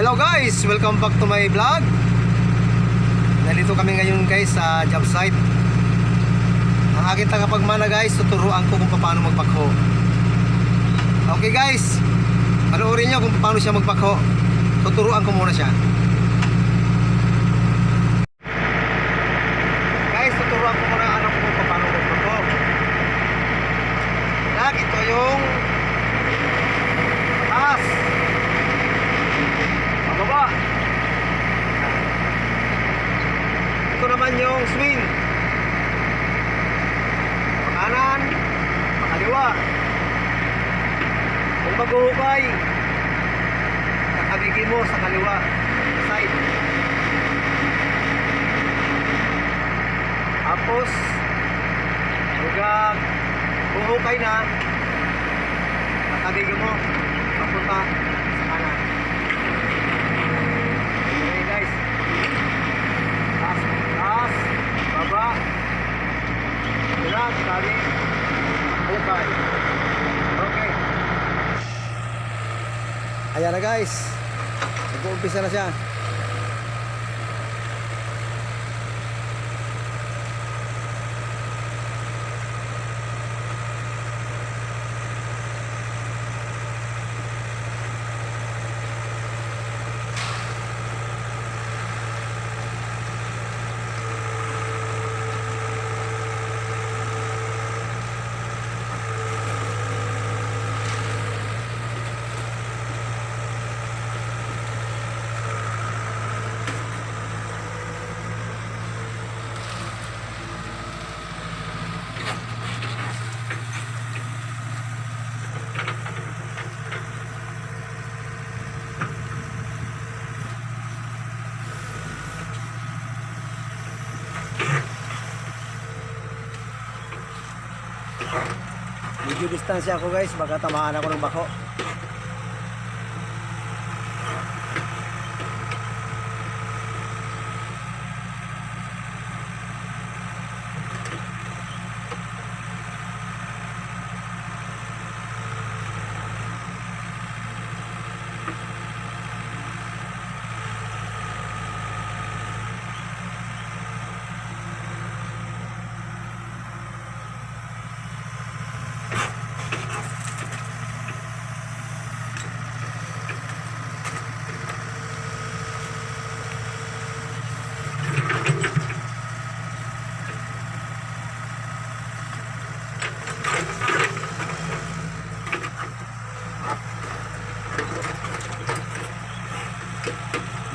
Hello guys, welcome back to my vlog. Nandito kami ngayon guys sa job site. Ang aking tagapagmana guys, tuturuan ko kung paano magbakho. Okay guys, panoorin nyo kung paano siya magbakho. Tuturuan ko muna siya. Guys, tuturuan ko muna anak ko kung paano magbakho. Ito yung taas, pababa. Ito naman yung swing, pakanan, pakaliwa. Kung maghuhukay, kakabigin mo sa kaliwa side. Tapos huwag huhukay na, kakabigin mo papunta sa kanan. Okay guys, taas, taas, baba, bilang, sabi, hukay. Okay, ayan na guys, nag-uumpisa na siya. Medyo distansya ako guys, baka tamaan ako ng bako.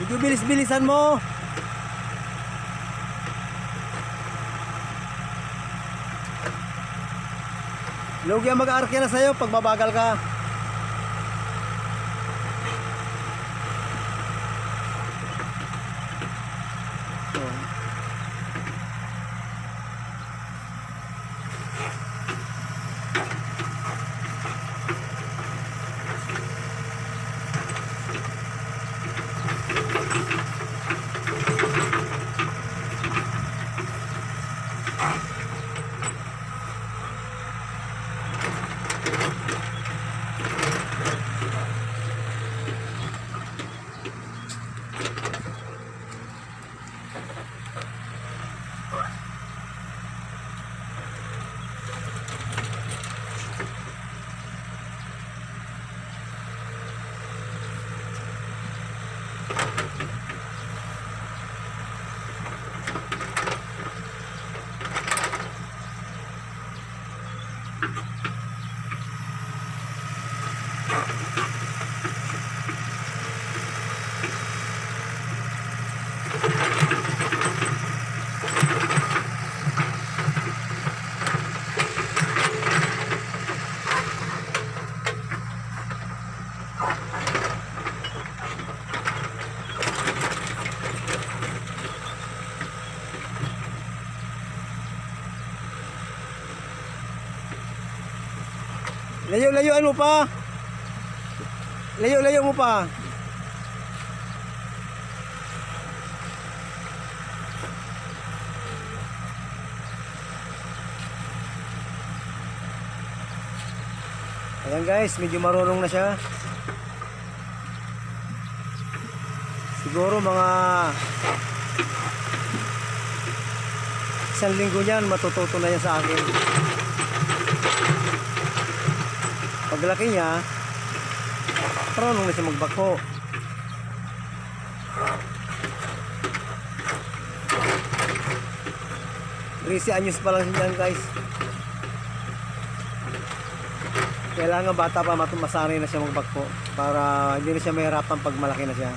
Medyo bilis-bilisan mo. Lugi ang mag-aarke na sa'yo pag mabagal ka. Layo-layuan mo pa. Layo-layo mo pa. Ayan guys, medyo marunong na siya. Siguro mga 1 linggo niyan matututo na yan sa akin. Paglaki niya, marunong na siya magbako. 13 anyos pa lang siya guys. Kailangan bata pa masanay na siya magbako para hindi na siya mahirapan pag malaki na siya.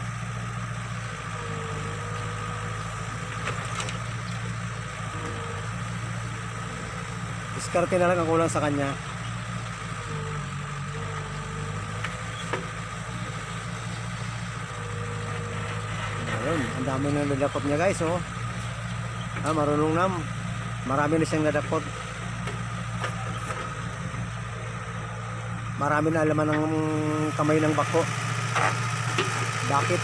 Diskarte na lang ang kulang sa kanya. Ayun, ang dami na nadakot niya guys, oh. Marunong na. Marami na siyang nadakot. Marami na alaman ng kamay ng bako. Bakit?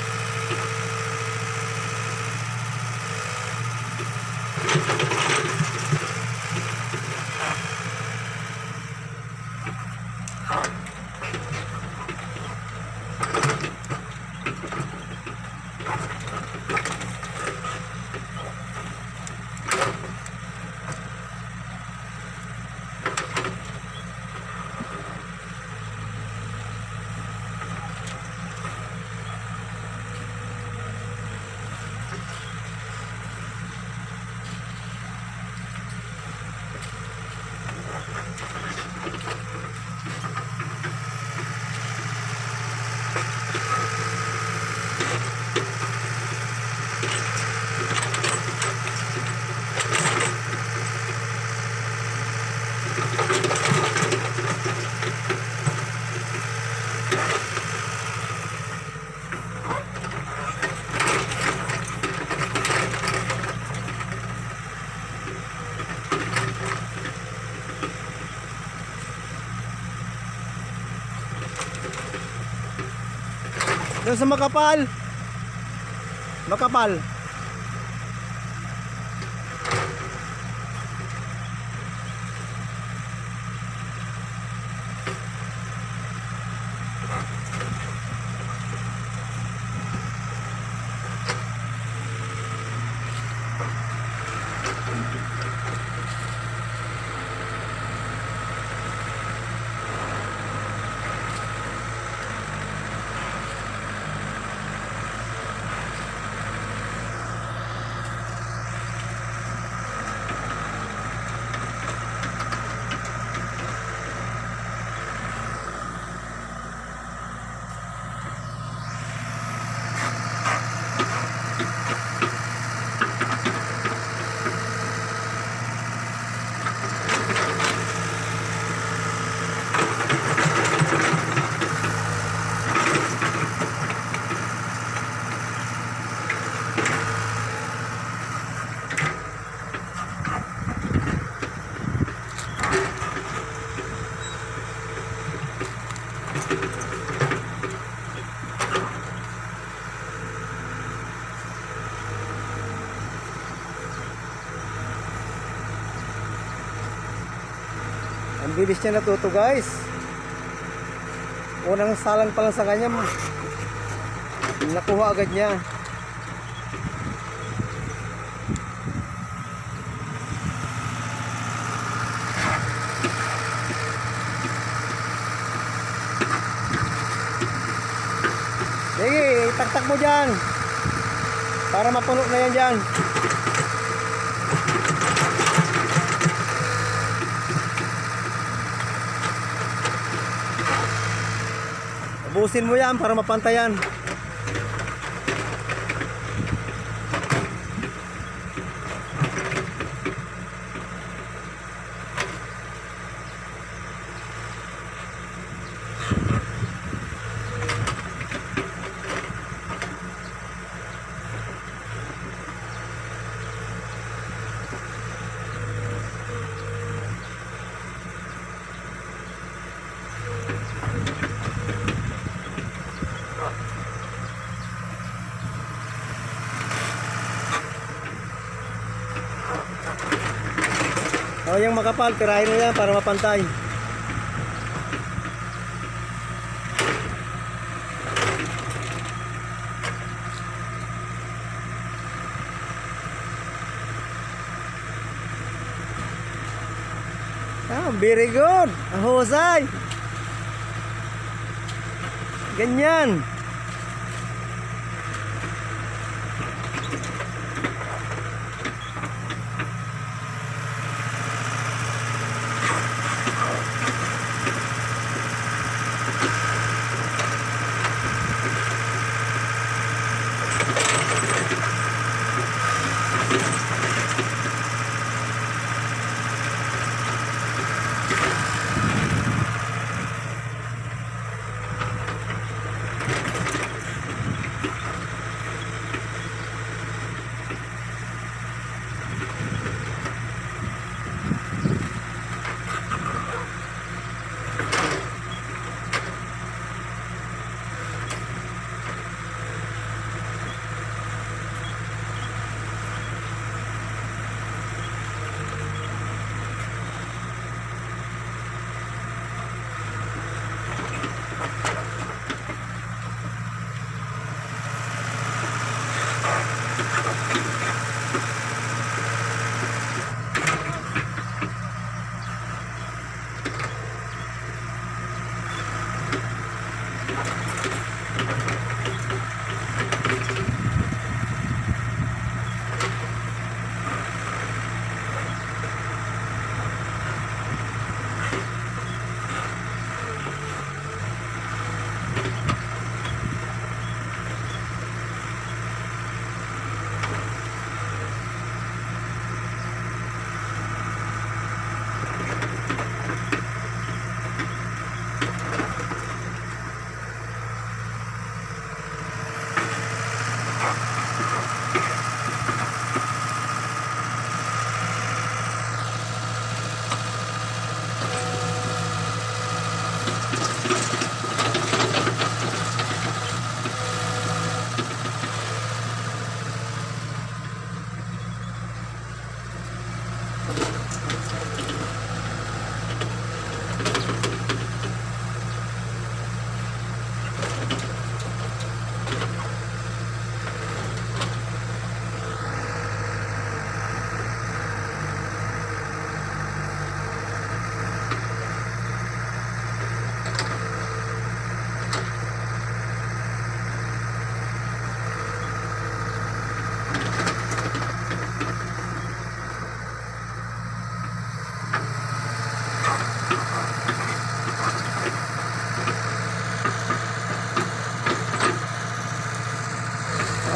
Doon sa makapal. Makapal. Ang bilis niya natuto guys. Unang salang pa lang sa kanya, nakuha agad niya. Sige, itaktak mo dyan para mapuno na yan dyan. Ubusin mo yan para mapantayan. O, yung makapal, tirahin mo yan para mapantay. Very good. Ang husay. Ganyan.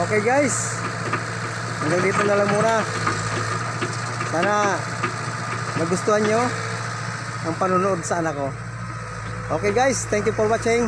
Okay guys, hanggang dito na lang muna. Sana nagustuhan nyo ang panonood sa anak ko. Okay guys, thank you for watching.